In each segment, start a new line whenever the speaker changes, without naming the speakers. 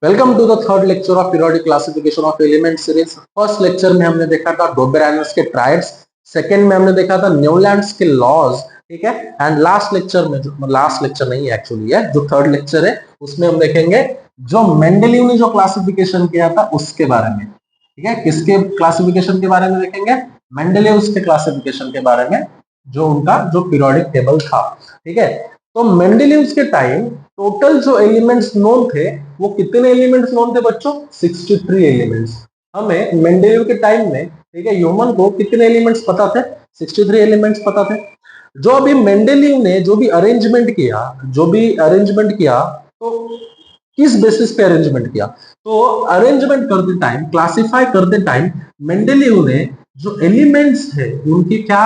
Welcome to the third lecture of periodic classification of element series. First lecture में हमने देखा था डोबेरानस के ट्राइड्स, सेकंड में हमने देखा था न्यूलैंड्स के लॉज, ठीक है। एंड लास्ट लेक्चर में, जो लास्ट लेक्चर नहीं एक्चुअली है, जो थर्ड लेक्चर है उसमें हम देखेंगे जो मेंडेलीव ने जो क्लासिफिकेशन किया था उसके बारे में, ठीक है। किसके क्लासिफिकेशन के बारे में देखेंगे? मेंडेलीव के क्लासिफिकेशन के बारे में, जो उनका जो पीरियोडिक टेबल था, ठीक है। तो मेंडेलीव के टाइम टोटल जो एलिमेंट्स नोन थे वो कितने एलिमेंट्स नोन थे बच्चों? 63 एलिमेंट्स। हमें मेंडेलीव के टाइम में, ठीक है, ह्यूमन को कितने एलिमेंट्स पता थे? 63 एलिमेंट्स पता थे। जो अभी मेंडेलीव ने जो भी अरेंजमेंट किया, तो किस बेसिस पे अरेंजमेंट किया? तो अरेंजमेंट करते टाइम, क्लासिफाई करते टाइम मेंडेलीव ने जो एलिमेंट्स है उनकी क्या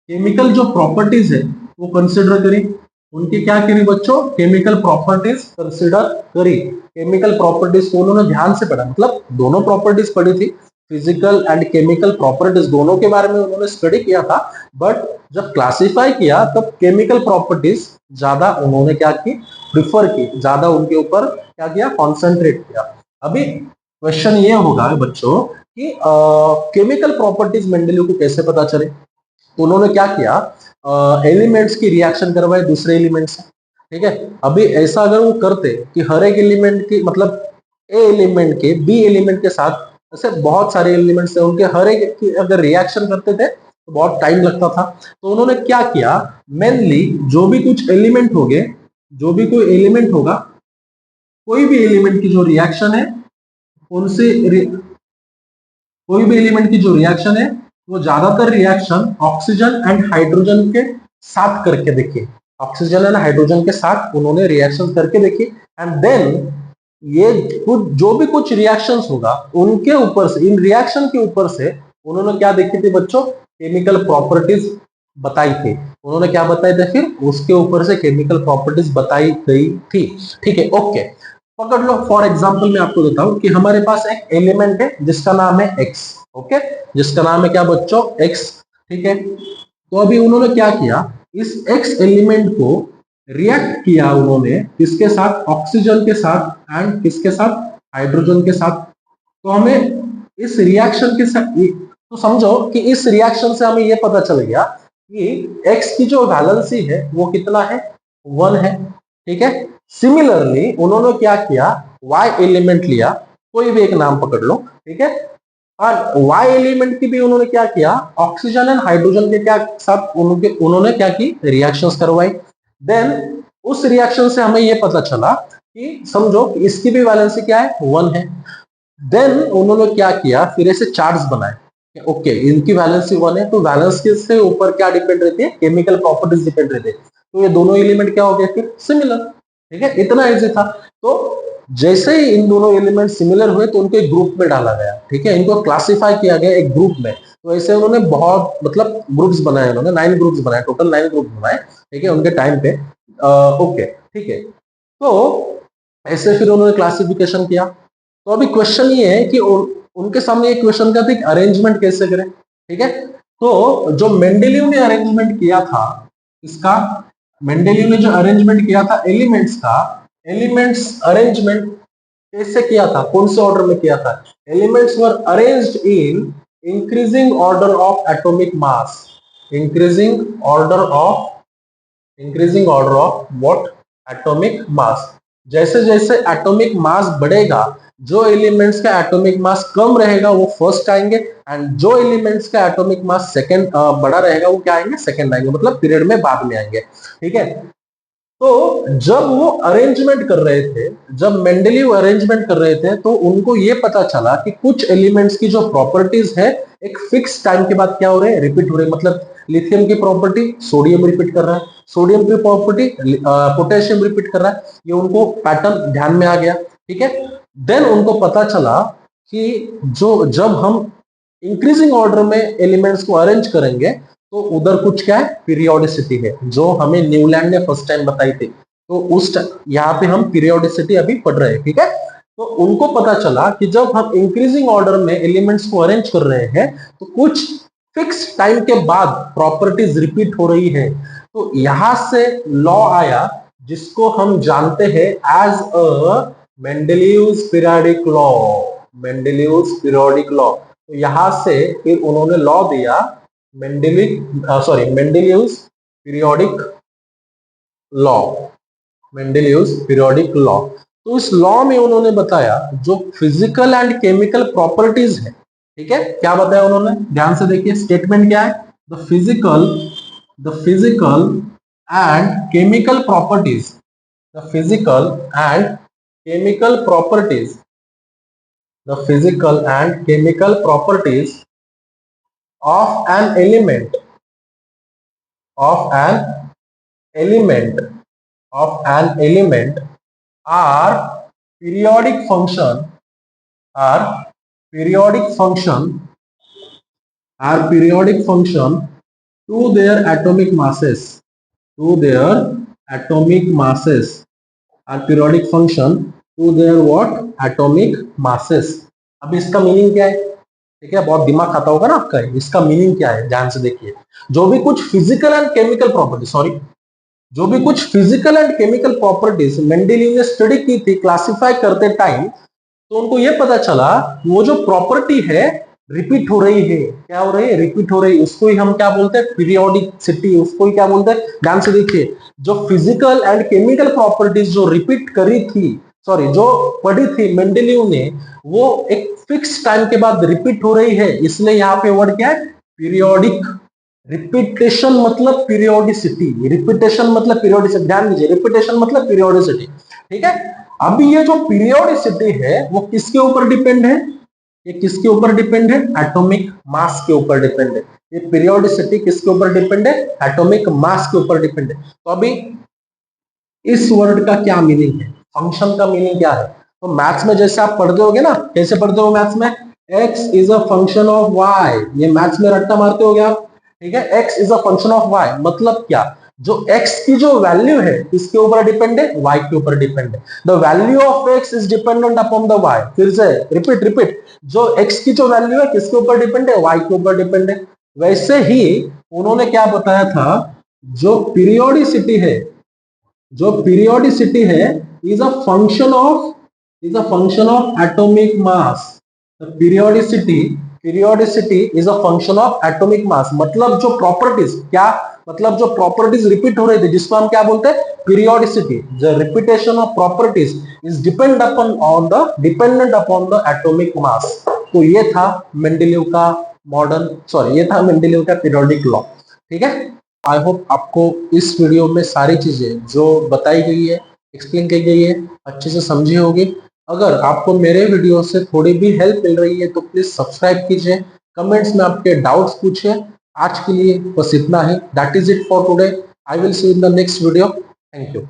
केमिकल जो प्रॉपर्टीज है वो कंसिडर करी। उनकी क्या करी बच्चों? केमिकल प्रॉपर्टीज कंसिडर करी। केमिकल प्रॉपर्टीज को उन्होंने ध्यान से पढ़ा, मतलब दोनों प्रॉपर्टीज पढ़ी थी, फिजिकल एंड केमिकल प्रॉपर्टीज दोनों के बारे में उन्होंने स्टडी किया था। बट जब क्लासिफाई किया तब केमिकल प्रॉपर्टीज ज्यादा उन्होंने क्या की? प्रिफर की, ज्यादा उनके ऊपर क्या किया? कॉन्सेंट्रेट किया। अभी क्वेश्चन ये होगा बच्चों कि केमिकल प्रॉपर्टीज मेंडेलीव को कैसे पता चले? तो उन्होंने क्या किया? एलिमेंट्स की रिएक्शन करवाए दूसरे एलिमेंट से, ठीक है। अभी ऐसा अगर वो करते कि हर एक एलिमेंट की, मतलब ए एलिमेंट के बी एलिमेंट के साथ, ऐसे बहुत सारे एलिमेंट्स थे, उनके हर एक की अगर रिएक्शन करते थे तो बहुत टाइम लगता था। तो उन्होंने क्या किया? मेनली जो भी कुछ एलिमेंट होंगे, जो भी कोई एलिमेंट होगा, कोई भी एलिमेंट की जो रिएक्शन है उनसे, कोई भी एलिमेंट की जो रिएक्शन है वो ज्यादातर रिएक्शन ऑक्सीजन एंड हाइड्रोजन के साथ करके देखी। ऑक्सीजन एंड हाइड्रोजन के साथ उन्होंने रिएक्शन करके देखी। एंड देन ये कुछ जो भी कुछ रिएक्शंस होगा उनके ऊपर से, इन रिएक्शन के ऊपर से उन्होंने क्या देखी थी बच्चों? केमिकल प्रॉपर्टीज बताई थी। उन्होंने क्या बताए थे? फिर उसके ऊपर से केमिकल प्रॉपर्टीज बताई गई थी, ठीक है। ओके, पकड़ लो। फॉर एग्जाम्पल मैं आपको देता हूं कि हमारे पास एक एलिमेंट है जिसका नाम है एक्स, ओके, जिसका नाम है क्या बच्चों? एक्स, ठीक है। तो अभी उन्होंने क्या किया? इस एक्स एलिमेंट को रिएक्ट किया उन्होंने किसके साथ? ऑक्सीजन के साथ एंड किसके साथ? हाइड्रोजन के साथ। तो हमें इस रिएक्शन के साथ, तो समझो कि इस रिएक्शन से हमें यह पता चल गया कि एक्स की जो वैलेंसी है वो कितना है? 1 है, ठीक है। सिमिलरली उन्होंने क्या किया? वाई एलिमेंट लिया, कोई भी एक नाम पकड़ लो, ठीक है। और वाई एलिमेंट की भी उन्होंने क्या किया? ऑक्सीजन एंड हाइड्रोजन के क्या साथ उन्होंने क्या की? रिएक्शंस करवाई। देन उस रिएक्शन से हमें यह पता चला कि समझो कि इसकी भी वैलेंसी क्या है? 1 है। देन उन्होंने क्या किया? फिर ऐसे चार्ट्स बनाए। ओके, इनकी वैलेंसी 1 है, तो वैलेंस से ऊपर क्या डिपेंड रहती है? केमिकल प्रॉपर्टीज डिपेंड रहती है। तो ये दोनों एलिमेंट क्या हो गए? फिर सिमिलर, ठीक है। इतना इजी था। तो जैसे ही इन दोनों एलिमेंट सिमिलर हुए तो उनको एक ग्रुप में डाला गया, ठीक है। इनको क्लासिफाई किया गया एक ग्रुप में। तो ऐसे उन्होंने बहुत, मतलब ग्रुप्स बनाए, उन्होंने 9 ग्रुप्स बनाए, टोटल 9 ग्रुप बनाए, ठीक है, उनके टाइम पे। ओके, ठीक है। तो ऐसे फिर उन्होंने क्लासिफिकेशन किया। तो अभी क्वेश्चन ये है कि उनके सामने एक क्वेश्चन का था कि अरेंजमेंट कैसे करें, ठीक है। तो जो मेंडेलीव ने अरेंजमेंट किया था, इसका, मेंडेलीव ने जो अरेंजमेंट किया था एलिमेंट्स का, एलिमेंट्स अरेंजमेंट कैसे किया था? कौन से ऑर्डर में किया था? Elements were arranged in increasing order of atomic mass, increasing order of what? Atomic mass. जैसे जैसे एटॉमिक मास बढ़ेगा, जो एलिमेंट्स का एटॉमिक मास कम रहेगा वो फर्स्ट आएंगे, एंड जो एलिमेंट्स का एटॉमिक मास सेकंड बड़ा रहेगा वो क्या आएंगे? सेकंड आएंगे, मतलब पीरियड में बाद में आएंगे, ठीक है। तो जब वो अरेंजमेंट कर रहे थे, जब मेंडेलीव अरेंजमेंट कर रहे थे, तो उनको ये पता चला कि कुछ एलिमेंट्स की जो प्रॉपर्टीज है एक फिक्स टाइम के बाद क्या हो रहे हैं? रिपीट हो रहे हैं। मतलब लिथियम की प्रॉपर्टी सोडियम रिपीट कर रहा है, सोडियम की प्रॉपर्टी पोटेशियम रिपीट कर रहा है। ये उनको पैटर्न ध्यान में आ गया, ठीक है। देन उनको पता चला कि जो जब हम इंक्रीजिंग ऑर्डर में एलिमेंट्स को अरेंज करेंगे तो उधर कुछ क्या है? पीरियोडिसिटी है, जो हमें न्यूलैंड ने फर्स्ट टाइम बताई थी। तो उस यहाँ पे हम पीरियोडिसिटी अभी पढ़ रहे हैं, ठीक है। तो उनको पता चला कि जब हम इंक्रीजिंग ऑर्डर में एलिमेंट्स को अरेंज कर रहे हैं तो कुछ फिक्स टाइम के बाद प्रॉपर्टीज रिपीट हो रही है। तो यहां से लॉ आया जिसको हम जानते हैं as a Mendeleev's periodic law, Mendeleev's periodic law. तो यहां से फिर उन्होंने लॉ दिया Mendeleev's periodic law, Mendeleev's periodic law. तो इस लॉ में उन्होंने बताया जो फिजिकल एंड केमिकल प्रॉपर्टीज है, ठीक है, क्या बताया उन्होंने, ध्यान से देखिए स्टेटमेंट क्या है, the physical and chemical properties, the physical and chemical properties, the physical and chemical properties of an element, of an element, of an element are periodic function, are periodic function, are periodic function to their atomic masses, to their atomic masses, are periodic function to their what, atomic masses। अब इसका meaning क्या है, ठीक है, बहुत दिमाग खाता होगा ना आपका, इसका मीनिंग क्या है ध्यान से देखिए। जो भी कुछ physical and chemical property, sorry, जो भी कुछ physical and chemical properties Mendeleev ने स्टडी की थी क्लासिफाई करते टाइम, तो उनको ये पता चला वो जो प्रॉपर्टी है रिपीट हो रही है, क्या हो रही है, रिपीट हो रही है, उसको ही हम क्या बोलते हैं, पीरियोडिसिटी, उसको ही क्या बोलते हैं, ध्यान से देखिए, जो फिजिकल एंड केमिकल प्रॉपर्टीज जो रिपीट करी थी, सॉरी जो पढ़ी थी मेंडेलीव ने, वो एक फिक्स टाइम के बाद रिपीट हो रही है, इसलिए यहाँ पे वर्ड क्या है, पीरियोडिक। रिपीटेशन मतलब पीरियोडिसिटी, रिपीटेशन मतलब पीरियोडिसिटी, ध्यान दीजिए, रिपीटेशन मतलब पीरियोडिसिटी, ठीक है। अभी ये जो पीरियोडिसिटी है वो किसके ऊपर डिपेंड है, ये किसके ऊपर डिपेंड है, एटॉमिक मास के ऊपर डिपेंड है। ये पीरियोडिसिटी किसके ऊपर डिपेंड है, एटॉमिक मास के ऊपर डिपेंड है। तो अभी इस वर्ड का क्या मीनिंग है, फंक्शन का मीनिंग क्या है, तो मैथ्स में जैसे आप पढ़ते होगे ना, कैसे पढ़ते हो मैथ्स में, x is a function of y, ये मैथ्स में रट्टा मारते होगे आप, ठीक है, x is a function of y, मतलब क्या, जो x की जो वैल्यू है किसके ऊपर डिपेंड है, y के ऊपर डिपेंड है। The value of x is dependent upon the y, फिर से रिपीट रिपीट, जो x की जो वैल्यू है किसके ऊपर डिपेंड है, y के ऊपर डिपेंड है। वैसे ही उन्होंने क्या बताया था, जो पीरियोडिसिटी है, जो पीरियोडिसिटी है is a function of, is a function of atomic mass. Periodicity, periodicity is a function of atomic mass, मतलब जो प्रॉपर्टीज, क्या मतलब जो प्रॉपर्टीज रिपीट हो रही थी जिसको हम क्या बोलते हैं, periodicity, the repetition of properties is depend upon on the, dependent upon the atomic mass. तो ये था मेंडेलीव का मॉडर्न, सॉरी ये था मेंडेलीव का पीरियोडिक लॉ, ठीक है। आई होप आपको इस वीडियो में सारी चीजें जो बताई गई है, एक्सप्लेन की गई है, अच्छे से समझी होगी। अगर आपको मेरे वीडियो से थोड़ी भी हेल्प मिल रही है तो प्लीज सब्सक्राइब कीजिए, कमेंट्स में आपके डाउट्स पूछिए। आज के लिए बस इतना ही, that is it for today, I will see in the next video, thank you.